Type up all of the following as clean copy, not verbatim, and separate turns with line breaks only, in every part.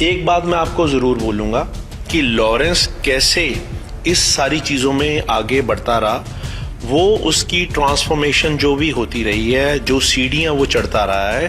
एक बात मैं आपको जरूर बोलूंगा कि लॉरेंस कैसे इस सारी चीजों में आगे बढ़ता रहा, वो उसकी ट्रांसफॉर्मेशन जो भी होती रही है, जो सीढ़ियां वो चढ़ता रहा है,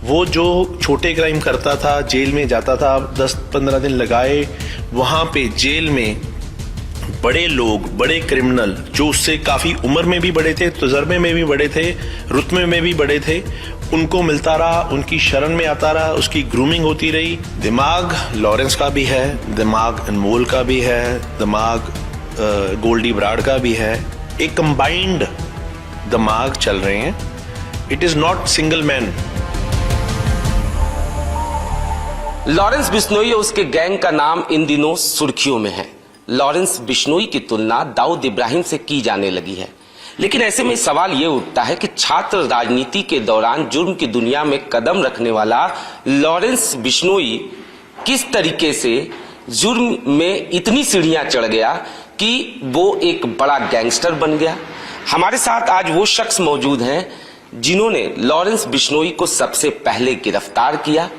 वो जो छोटे क्राइम करता था, जेल में जाता था, 10-15 दिन लगाए वहां पे जेल में, बड़े लोग, बड़े क्रिमिनल जो उससे काफी उम्र में भी बड़े थे, तजुर्बे में भी बड़े थे, रुतबे में भी बड़े थे, उनको मिलता रहा, उनकी शरण में आता रहा, उसकी ग्रूमिंग होती रही। दिमाग लॉरेंस का भी है, दिमाग अनमोल का भी है, दिमाग गोल्डी बराड़ का भी है, एक कंबाइंड दिमाग चल रहे हैं। It is not single man.
Lawrence Bishnoi और उसके गैंग का नाम इन दिनों सुर्खियों में है। लॉरेंस बिश्नोई की तुलना दाऊद इब्राहिम से की जाने लगी है। लेकिन ऐसे में सवाल ये उठता है कि छात्र राजनीति के दौरान जुर्म की दुनिया में कदम रखने वाला लॉरेंस बिश्नोई किस तरीके से जुर्म में इतनी सीढ़ियां चढ़ गया कि वो एक बड़ा गैंगस्टर बन गया। हमारे साथ आज वो शख्स मौजूद हैं जिन्होंने लॉरेंस बिश्नोई को सबसे पहले गिरफ्तार किया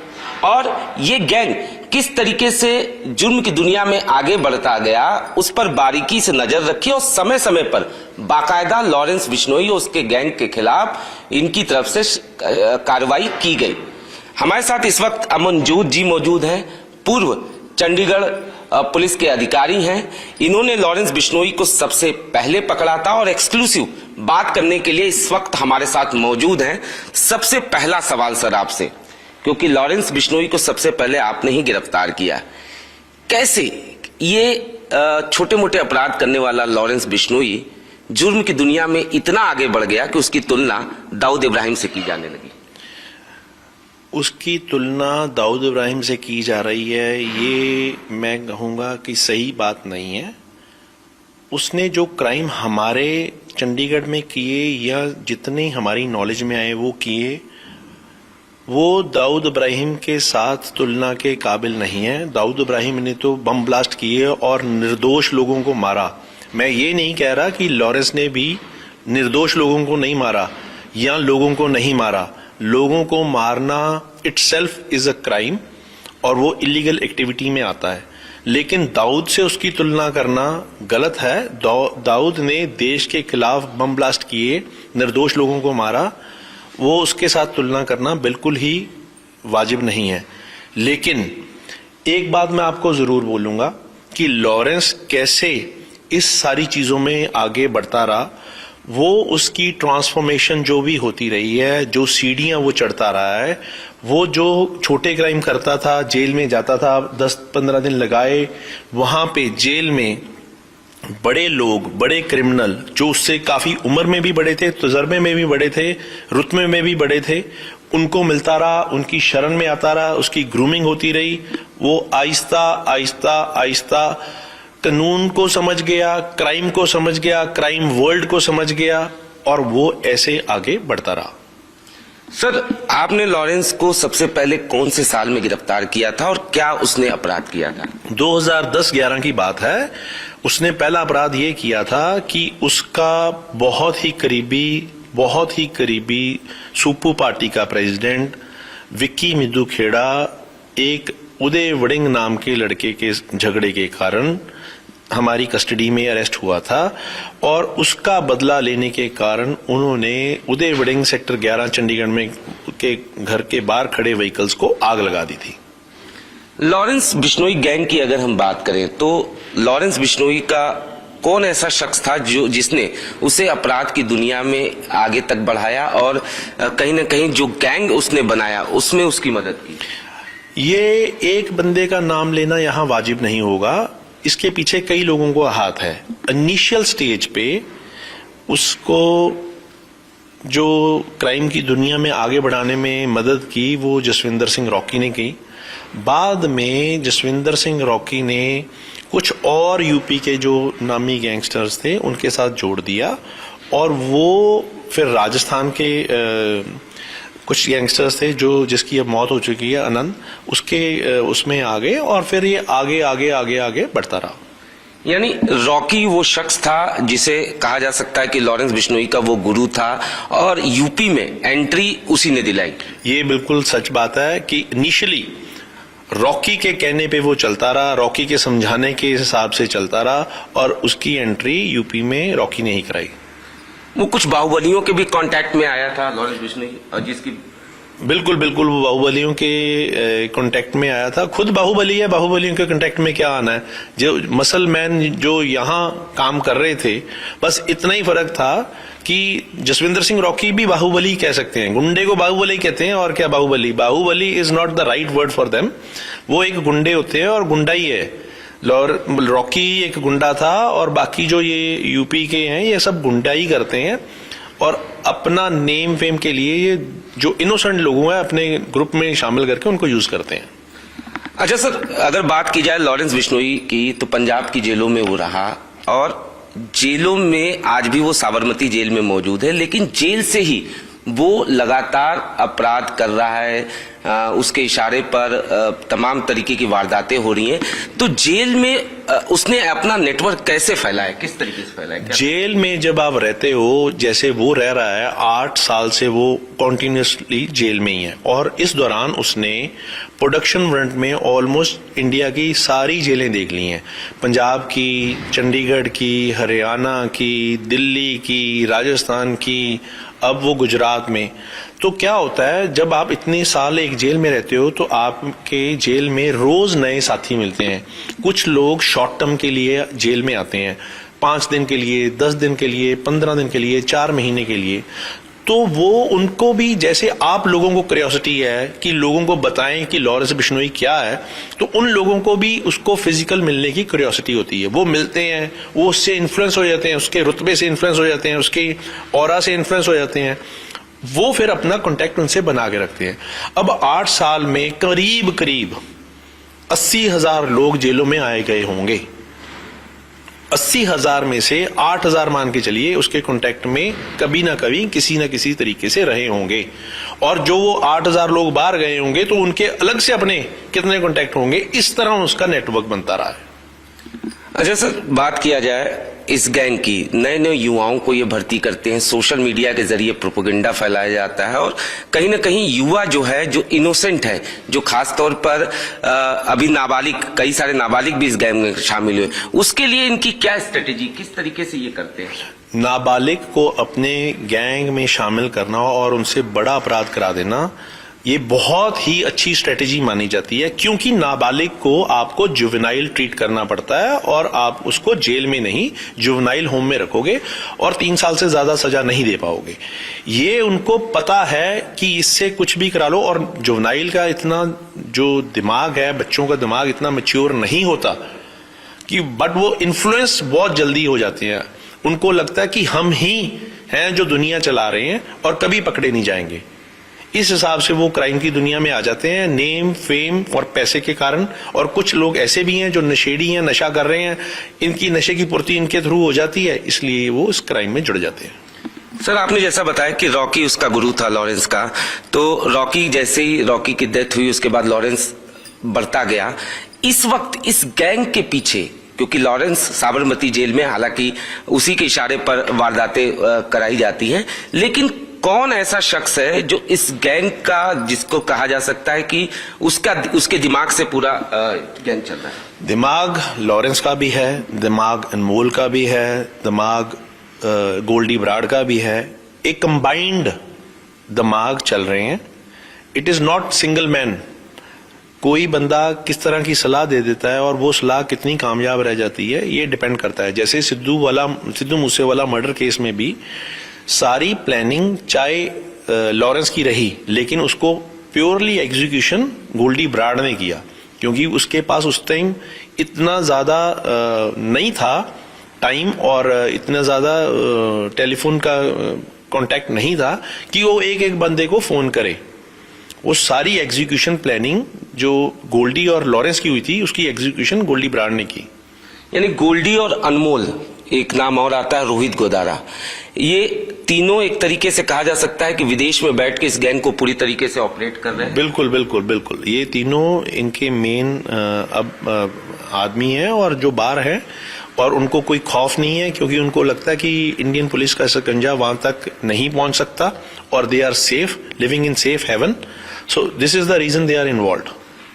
और ये गैंग किस तरीके से जुर्म की दुनिया में आगे बढ़ता गया उस पर बारीकी से नजर रखी और समय समय पर बाकायदा लॉरेंस बिश्नोई और उसके गैंग के खिलाफ इनकी तरफ से कार्रवाई की गई। हमारे साथ इस वक्त अमनजोत जी मौजूद हैं, पूर्व चंडीगढ़ पुलिस के अधिकारी हैं। इन्होंने लॉरेंस बिश्नोई को सबसे पहले पकड़ा था और एक्सक्लूसिव बात करने के लिए इस वक्त हमारे साथ मौजूद हैं। सबसे पहला सवाल सर आपसे, क्योंकि लॉरेंस बिश्नोई को सबसे पहले आपने ही गिरफ्तार किया, कैसे ये छोटे मोटे अपराध करने वाला लॉरेंस बिश्नोई जुर्म की दुनिया में इतना आगे बढ़ गया कि उसकी तुलना दाऊद इब्राहिम से की जाने लगी?
उसकी तुलना दाऊद इब्राहिम से की जा रही है, ये मैं कहूँगा कि सही बात नहीं है। उसने जो क्राइम हमारे चंडीगढ़ में किए या जितने हमारी नॉलेज में आए वो किए, वो दाऊद इब्राहिम के साथ तुलना के काबिल नहीं है। दाऊद इब्राहिम ने तो बम ब्लास्ट किए और निर्दोष लोगों को मारा। मैं ये नहीं कह रहा कि लॉरेंस ने भी निर्दोष लोगों को नहीं मारा या लोगों को नहीं मारा। लोगों को मारना इटसेल्फ इज अ क्राइम और वो इलीगल एक्टिविटी में आता है, लेकिन दाऊद से उसकी तुलना करना गलत है। दाऊद ने देश के खिलाफ बम ब्लास्ट किए, निर्दोष लोगों को मारा, वो उसके साथ तुलना करना बिल्कुल ही वाजिब नहीं है। लेकिन एक बात मैं आपको जरूर बोलूंगा कि लॉरेंस कैसे इस सारी चीजों में आगे बढ़ता रहा, वो उसकी ट्रांसफॉर्मेशन जो भी होती रही है, जो सीढ़ियां वो चढ़ता रहा है, वो जो छोटे क्राइम करता था, जेल में जाता था, 10-15 दिन लगाए वहां पे जेल में, बड़े लोग, बड़े क्रिमिनल जो उससे काफी उम्र में भी बड़े थे, तजुर्बे में भी बड़े थे, रुतबे में भी बड़े थे, उनको मिलता रहा, उनकी शरण में आता रहा, उसकी ग्रूमिंग होती रही। वो आहिस्ता आहिस्ता आहिस्ता कानून को समझ गया, क्राइम को समझ गया, क्राइम वर्ल्ड को समझ गया और वो ऐसे आगे बढ़ता रहा।
सर, आपने लॉरेंस को सबसे पहले कौन से साल में गिरफ्तार किया था और क्या उसने अपराध किया था?
2010-11 की बात है। उसने पहला अपराध ये किया था कि उसका बहुत ही करीबी सुप्पू पार्टी का प्रेसिडेंट विक्की मिद्धू खेड़ा एक उदय वड़िंग नाम के लड़के के झगड़े के कारण हमारी कस्टडी में अरेस्ट हुआ था और उसका बदला लेने के कारण उन्होंने उदय वड़िंग सेक्टर 11 चंडीगढ़ में के घर के बाहर खड़े व्हीकल्स को आग लगा दी थी।
लॉरेंस बिश्नोई गैंग की अगर हम बात करें तो लॉरेंस बिश्नोई का कौन ऐसा शख्स था जिसने उसे अपराध की दुनिया में आगे तक बढ़ाया और कहीं ना कहीं जो गैंग उसने बनाया उसमें उसकी मदद की?
ये एक बंदे का नाम लेना यहाँ वाजिब नहीं होगा, इसके पीछे कई लोगों को हाथ है। इनिशियल स्टेज पे उसको जो क्राइम की दुनिया में आगे बढ़ाने में मदद की वो जसविंदर सिंह रॉकी ने की। बाद में जसविंदर सिंह रॉकी ने कुछ और यूपी के जो नामी गैंगस्टर्स थे उनके साथ जोड़ दिया और वो फिर राजस्थान के कुछ गैंगस्टर्स थे जो जिसकी अब मौत हो चुकी है, आनंद, उसमें आ गए और फिर ये आगे आगे आगे आगे बढ़ता रहा।
यानी रॉकी वो शख्स था जिसे कहा जा सकता है कि लॉरेंस बिश्नोई का वो गुरु था और यूपी में एंट्री उसी ने दिलाई।
ये बिल्कुल सच बात है कि इनिशियली रॉकी के कहने पे वो चलता रहा, रॉकी के समझाने के हिसाब से चलता रहा, और उसकी एंट्री यूपी में रॉकी ने ही कराई।
वो कुछ बाहुबलियों के भी कांटेक्ट में आया था लॉरेंस बिश्नोई, और जिसकी
बिल्कुल बिल्कुल वो बाहुबलियों के कांटेक्ट में आया था। खुद बाहुबली है, बाहुबलियों के कांटेक्ट में क्या आना है। जो मसल मैन जो यहाँ काम कर रहे थे, बस इतना ही फर्क था कि जसविंदर सिंह रॉकी भी बाहुबली कह सकते हैं, गुंडे को बाहुबली कहते हैं, और क्या Bahubali, Bahubali is not the right word for them. वो एक गुंडे होते हैं और गुंडा ही है। रॉकी एक गुंडा था, और बाकी जो ये यूपी के हैं ये सब गुंडा ही करते हैं, और अपना नेम फेम के लिए ये जो इनोसेंट लोग हैं अपने ग्रुप में शामिल करके उनको यूज करते हैं।
अच्छा सर, अगर बात की जाए लॉरेंस बिश्नोई की, तो पंजाब की जेलों में वो रहा, और जेलों में आज भी वो साबरमती जेल में मौजूद है, लेकिन जेल से ही वो लगातार अपराध कर रहा है। उसके इशारे पर तमाम तरीके की वारदातें हो रही हैं। तो जेल में उसने अपना नेटवर्क कैसे फैलाया, किस तरीके से फैलाया?
जेल में जब आप रहते हो, जैसे वो रह रहा है 8 साल से, वो कॉन्टिन्यूसली जेल में ही है, और इस दौरान उसने प्रोडक्शन फ्रंट में ऑलमोस्ट इंडिया की सारी जेलें देख ली हैं। पंजाब की, चंडीगढ़ की, हरियाणा की, दिल्ली की, राजस्थान की, अब वो गुजरात में। तो क्या होता है, जब आप इतने साल एक जेल में रहते हो तो आपके जेल में रोज नए साथी मिलते हैं। कुछ लोग शॉर्ट टर्म के लिए जेल में आते हैं, 5 दिन के लिए, 10 दिन के लिए, 15 दिन के लिए, 4 महीने के लिए। तो वो उनको भी, जैसे आप लोगों को क्यूरियोसिटी है कि लोगों को बताएं कि लॉरेंस बिश्नोई क्या है, तो उन लोगों को भी उसको फिजिकल मिलने की क्यूरियोसिटी होती है। वो मिलते हैं, वो उससे इन्फ्लुएंस हो जाते हैं, उसके रुतबे से इन्फ्लुएंस हो जाते हैं, उसके ऑरा से इन्फ्लुएंस हो जाते हैं। वो फिर अपना कांटेक्ट उनसे बना के रखते हैं। अब 8 साल में करीब करीब 80,000 लोग जेलों में आए गए होंगे। 80,000 में से 8,000 मान के चलिए उसके कांटेक्ट में कभी ना कभी किसी ना किसी तरीके से रहे होंगे, और जो वो 8,000 लोग बाहर गए होंगे तो उनके अलग से अपने कितने कांटेक्ट होंगे। इस तरह उसका नेटवर्क बनता रहा है।
अच्छा सर, बात किया जाए इस गैंग की, नए नए युवाओं को ये भर्ती करते हैं, सोशल मीडिया के जरिए प्रोपेगेंडा फैलाया जाता है, और कहीं ना कहीं युवा जो है, जो इनोसेंट है, जो खास तौर पर अभी नाबालिग, कई सारे नाबालिग भी इस गैंग में शामिल हुए, उसके लिए इनकी क्या स्ट्रेटेजी, किस तरीके से ये करते हैं?
नाबालिग को अपने गैंग में शामिल करना और उनसे बड़ा अपराध करा देना, ये बहुत ही अच्छी स्ट्रेटेजी मानी जाती है, क्योंकि नाबालिग को आपको जुवेनाइल ट्रीट करना पड़ता है, और आप उसको जेल में नहीं, जुवेनाइल होम में रखोगे, और 3 साल से ज्यादा सजा नहीं दे पाओगे। ये उनको पता है कि इससे कुछ भी करा लो, और जुवेनाइल का इतना जो दिमाग है, बच्चों का दिमाग इतना मैच्योर नहीं होता कि, बट वो इन्फ्लुएंस बहुत जल्दी हो जाते हैं। उनको लगता है कि हम ही हैं जो दुनिया चला रहे हैं और कभी पकड़े नहीं जाएंगे। इस हिसाब से वो क्राइम की दुनिया में आ जाते हैं, नेम, फेम और पैसे के कारण। और कुछ लोग ऐसे भी हैं जो नशेड़ी हैं, नशा कर रहे हैं, इनकी नशे की पूर्ति इनके थ्रू हो जाती है, इसलिए वो इस क्राइम में जुड़ जाते हैं।
सर, आपने जैसा बताया कि रॉकी उसका गुरु था लॉरेंस का, तो रॉकी, जैसे ही रॉकी की डेथ हुई उसके बाद लॉरेंस बढ़ता गया। इस वक्त इस गैंग के पीछे, क्योंकि लॉरेंस साबरमती जेल में, हालांकि उसी के इशारे पर वारदातें कराई जाती हैं, लेकिन कौन ऐसा शख्स है जो इस गैंग का, जिसको कहा जा सकता है कि उसके दिमाग से पूरा गैंग चल रहा है?
दिमाग लॉरेंस का भी है, दिमाग अनमोल का भी है, दिमाग गोल्डी ब्राड का भी है। एक कंबाइंड दिमाग चल रहे हैं। It is not single man. कोई बंदा किस तरह की सलाह दे देता है और वो सलाह कितनी कामयाब रह जाती है, ये डिपेंड करता है। जैसे सिद्धू मूसेवाला मर्डर केस में भी सारी प्लानिंग चाहे लॉरेंस की रही, लेकिन उसको प्योरली एग्जीक्यूशन गोल्डी ब्राड ने किया, क्योंकि उसके पास उस टाइम इतना ज्यादा नहीं था टाइम, और इतना ज्यादा टेलीफोन का कांटेक्ट नहीं था कि वो एक एक बंदे को फोन करे। वो सारी एग्जीक्यूशन प्लानिंग जो गोल्डी और लॉरेंस की हुई थी, उसकी एग्जीक्यूशन गोल्डी ब्राड ने की।
यानी गोल्डी और अनमोल, एक नाम और आता है रोहित गोदारा, ये तीनों एक तरीके से कहा जा सकता है कि विदेश में बैठ के इस गैंग को पूरी तरीके से ऑपरेट कर रहे हैं।
बिल्कुल बिल्कुल बिल्कुल, ये तीनों इनके मेन अब आदमी हैं और जो बाहर हैं, और उनको कोई खौफ नहीं है, क्योंकि उनको लगता है कि इंडियन पुलिस का शिकंजा वहां तक नहीं पहुंच सकता, और they are safe, living in safe haven. So this is the reason they are involved.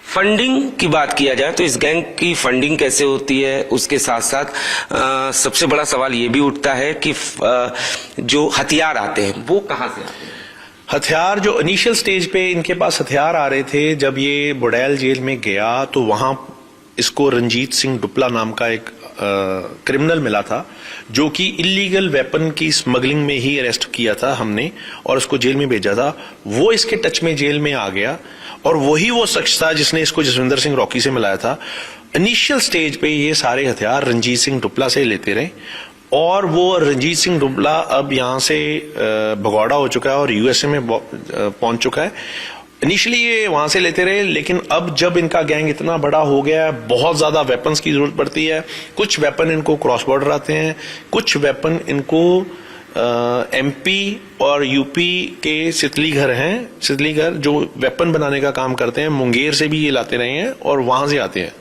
Funding की बात किया जाए तो इस गैंग की फंडिंग कैसे होती है, उसके साथ साथ सबसे बड़ा सवाल ये भी उठता है कि जो हथियार आते हैं वो कहाँ से आते हैं?
हथियार जो इनिशियल स्टेज पे इनके पास हथियार आ रहे थे, जब ये बुड़ैल जेल में गया तो वहां इसको रंजीत सिंह डुपला नाम का एक क्रिमिनल मिला था, जो कि इलीगल वेपन की स्मगलिंग में ही अरेस्ट किया था हमने और उसको जेल में भेजा था। वो इसके टच में जेल में आ गया और वही वो शख्स था जिसने इसको जसविंदर सिंह रॉकी से मिलाया था। इनिशियल स्टेज पे ये सारे हथियार रंजीत सिंह डुपला से लेते रहे और वो रंजीत सिंह डुपला अब यहाँ से भगौड़ा हो चुका है और यूएसए में पहुंच चुका है। इनिशियली ये वहां से लेते रहे, लेकिन अब जब इनका गैंग इतना बड़ा हो गया है, बहुत ज्यादा वेपन्स की जरूरत पड़ती है। कुछ वेपन इनको क्रॉस बॉर्डर आते हैं, कुछ वेपन इनको एमपी और यूपी के सितलीघर हैं, सितलीघर जो वेपन बनाने का काम करते हैं, मुंगेर से भी ये लाते रहे हैं और वहां से आते हैं।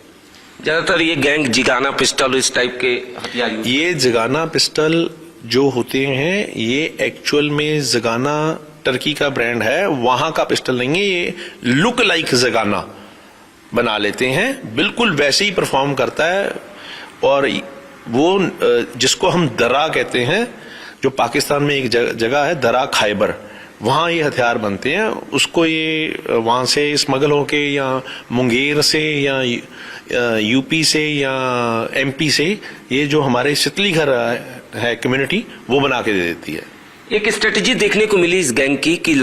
ज्यादातर ये गैंग जिगाना पिस्टल इस टाइप के हथियार,
ये जिगाना पिस्टल जो होते हैं ये एक्चुअल में जिगाना टर्की का ब्रांड है, वहां का पिस्टल नहीं है। ये लुक लाइक जिगाना बना लेते हैं, बिल्कुल वैसे ही परफॉर्म करता है। और वो जिसको हम दरा कहते हैं, जो पाकिस्तान में एक जगह है दरा खैबर, वहां ये हथियार बनते हैं। उसको ये वहां से स्मगल होके या मुंगेर से या यूपी से या एमपी से ये जो हमारे सितलीघर है कम्युनिटी, वो बना के दे देती है।
एक स्ट्रेटेजी देखने को मिली इस गैंग की कि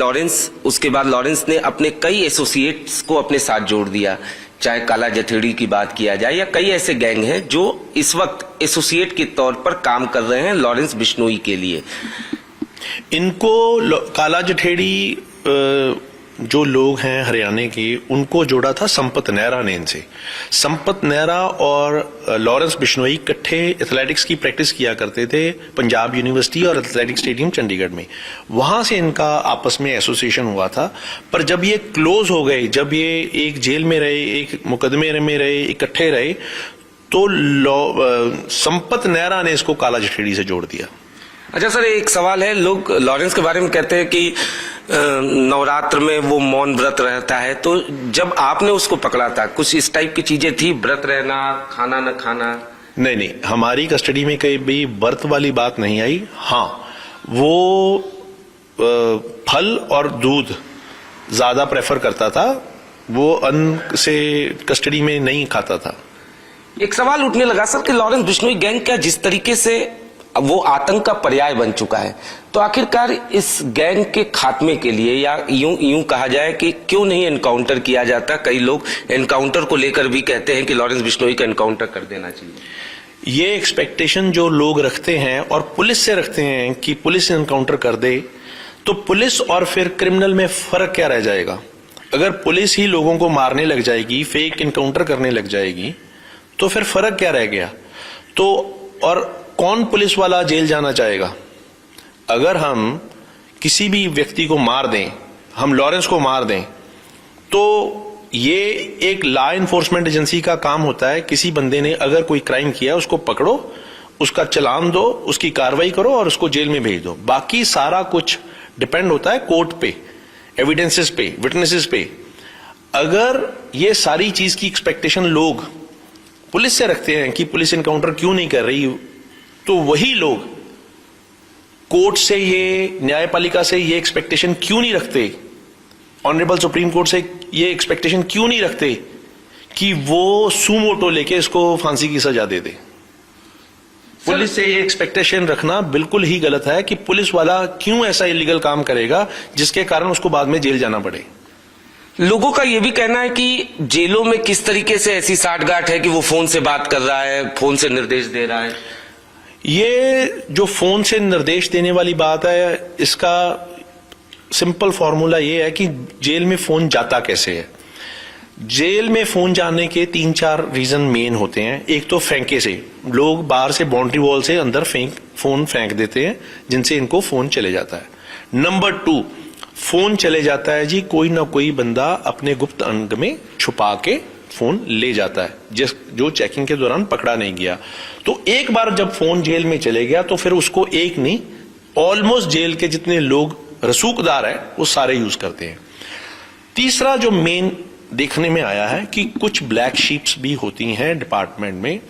उसके बाद लॉरेंस ने अपने कई एसोसिएट्स को अपने साथ जोड़ दिया। चाहे काला जठेड़ी की बात किया जाए या कई ऐसे गैंग हैं जो इस वक्त एसोसिएट के तौर पर काम कर रहे हैं लॉरेंस बिश्नोई के लिए।
इनको काला जठेड़ी जो लोग हैं हरियाणा के, उनको जोड़ा था संपत नेहरा ने इनसे। संपत नेहरा और लॉरेंस बिश्नोई इकट्ठे एथलेटिक्स की प्रैक्टिस किया करते थे पंजाब यूनिवर्सिटी और एथलेटिक्स स्टेडियम चंडीगढ़ में। वहां से इनका आपस में एसोसिएशन हुआ था। पर जब ये क्लोज हो गए, जब ये एक जेल में रहे, एक मुकदमे में रहे, इकट्ठे रहे, तो संपत नेहरा ने इसको काला जठेड़ी से जोड़ दिया।
अच्छा सर, एक सवाल है, लोग लॉरेंस के बारे में कहते हैं कि नवरात्र में वो मौन व्रत रहता है, तो जब आपने उसको पकड़ा था कुछ इस टाइप की चीजें थी, व्रत रहना, खाना न खाना?
नहीं, हमारी कस्टडी में कहीं भी व्रत वाली बात नहीं आई। हाँ, वो फल और दूध ज्यादा प्रेफर करता था, वो अन्न से कस्टडी में नहीं खाता था।
एक सवाल उठने लगा सर कि लॉरेंस बिश्नोई गैंग का जिस तरीके से वो आतंक का पर्याय बन चुका है, तो आखिरकार इस गैंग के खात्मे के लिए, या यूं कहा जाए कि क्यों नहीं एनकाउंटर किया जाता? कई लोग एनकाउंटर को लेकर भी कहते हैं कि लॉरेंस बिश्नोई का एनकाउंटर कर देना चाहिए।
ये एक्सपेक्टेशन जो लोग रखते हैं और पुलिस से रखते हैं कि पुलिस एनकाउंटर कर दे, तो पुलिस और फिर क्रिमिनल में फर्क क्या रह जाएगा? अगर पुलिस ही लोगों को मारने लग जाएगी, फेक एनकाउंटर करने लग जाएगी, तो फिर फर्क क्या रह गया? तो और कौन पुलिस वाला जेल जाना चाहेगा? अगर हम किसी भी व्यक्ति को मार दें, हम लॉरेंस को मार दें, तो ये एक लॉ एनफोर्समेंट एजेंसी का काम होता है। किसी बंदे ने अगर कोई क्राइम किया, उसको पकड़ो, उसका चालान दो, उसकी कार्रवाई करो और उसको जेल में भेज दो। बाकी सारा कुछ डिपेंड होता है कोर्ट पे, एविडेंसेस पे, विटनेसेस पे। अगर ये सारी चीज की एक्सपेक्टेशन लोग पुलिस से रखते हैं कि पुलिस एनकाउंटर क्यों नहीं कर रही, तो वही लोग कोर्ट से, ये न्यायपालिका से ये एक्सपेक्टेशन क्यों नहीं रखते, ऑनरेबल सुप्रीम कोर्ट से ये एक्सपेक्टेशन क्यों नहीं रखते कि वो सुमोटो लेके इसको फांसी की सजा दे दे? पुलिस से ये एक्सपेक्टेशन रखना बिल्कुल ही गलत है कि पुलिस वाला क्यों ऐसा इलीगल काम करेगा जिसके कारण उसको बाद में जेल जाना पड़े।
लोगों का यह भी कहना है कि जेलों में किस तरीके से ऐसी साठगांठ है कि वो फोन से बात कर रहा है, फोन से निर्देश दे रहा है।
ये जो फोन से निर्देश देने वाली बात है, इसका सिंपल फॉर्मूला ये है कि जेल में फोन जाता कैसे है। जेल में फोन जाने के 3-4 रीजन मेन होते हैं। एक तो फेंके से, लोग बाहर से बाउंड्री वॉल से अंदर फोन फेंक देते हैं, जिनसे इनको फोन चले जाता है। नंबर 2, फोन चले जाता है जी, कोई ना कोई बंदा अपने गुप्त अंग में छुपा के फोन ले जाता है, जो चेकिंग के दौरान पकड़ा नहीं गया। तो एक बार जब फोन जेल में चले गया, तो फिर उसको एक नहीं, ऑलमोस्ट जेल के जितने लोग रसूखदार है वो सारे यूज करते हैं। तीसरा जो मेन देखने में आया है कि कुछ ब्लैक शीप्स भी होती हैं डिपार्टमेंट में,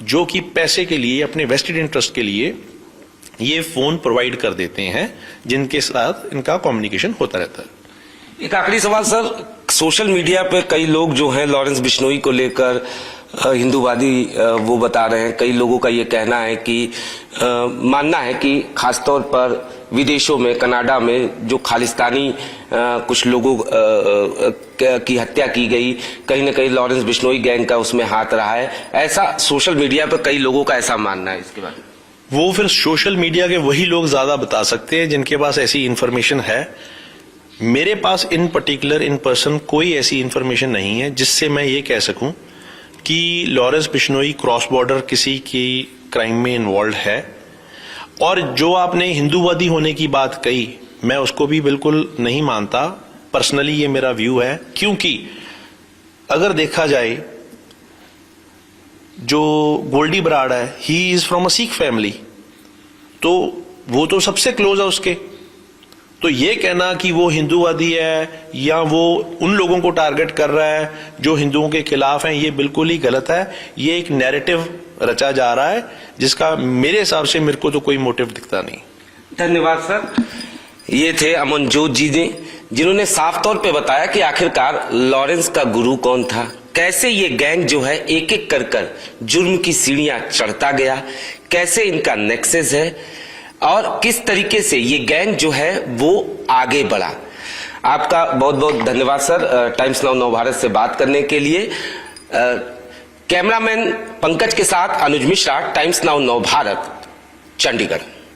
जो कि पैसे के लिए, अपने वेस्टेड इंटरेस्ट के लिए ये फोन प्रोवाइड कर देते हैं, जिनके साथ इनका कम्युनिकेशन होता रहता है।
एक आखिरी सवाल सर, सोशल मीडिया पे कई लोग जो हैं लॉरेंस बिश्नोई को लेकर हिंदूवादी वो बता रहे हैं। कई लोगों का ये कहना है कि मानना है कि खासतौर पर विदेशों में, कनाडा में जो खालिस्तानी कुछ लोगों की हत्या की गई, कहीं ना कहीं लॉरेंस बिश्नोई गैंग का उसमें हाथ रहा है, ऐसा सोशल मीडिया पर कई लोगों का ऐसा मानना है। इसके बारे में
वो फिर सोशल मीडिया के वही लोग ज्यादा बता सकते हैं जिनके पास ऐसी इंफॉर्मेशन है। मेरे पास इन पर्टिकुलर इन पर्सन कोई ऐसी इंफॉर्मेशन नहीं है जिससे मैं ये कह सकूं कि लॉरेंस बिश्नोई क्रॉस बॉर्डर किसी की क्राइम में इन्वॉल्व है। और जो आपने हिंदूवादी होने की बात कही, मैं उसको भी बिल्कुल नहीं मानता। पर्सनली ये मेरा व्यू है, क्योंकि अगर देखा जाए जो गोल्डी बराड़ है, he is from a Sikh family, तो वो तो सबसे क्लोज है उसके। तो ये कहना कि वो हिंदूवादी है या वो उन लोगों को टारगेट कर रहा है जो हिंदुओं के खिलाफ हैं, ये बिल्कुल ही गलत है। ये एक नैरेटिव रचा जा रहा है जिसका मेरे हिसाब से मेरे को तो कोई मोटिव दिखता नहीं।
धन्यवाद सर। ये थे अमनजोत जी ने, जिन्होंने साफ तौर पे बताया कि आखिरकार लॉरेंस का गुरु कौन था, कैसे ये गैंग जो है एक एक कर जुर्म की सीढ़ियां चढ़ता गया, कैसे इनका नेक्सस है और किस तरीके से ये गैंग जो है वो आगे बढ़ा। आपका बहुत बहुत धन्यवाद सर, टाइम्स नाउ नव भारत से बात करने के लिए। कैमरामैन पंकज के साथ अनुज मिश्रा, टाइम्स नाउ नव भारत, चंडीगढ़।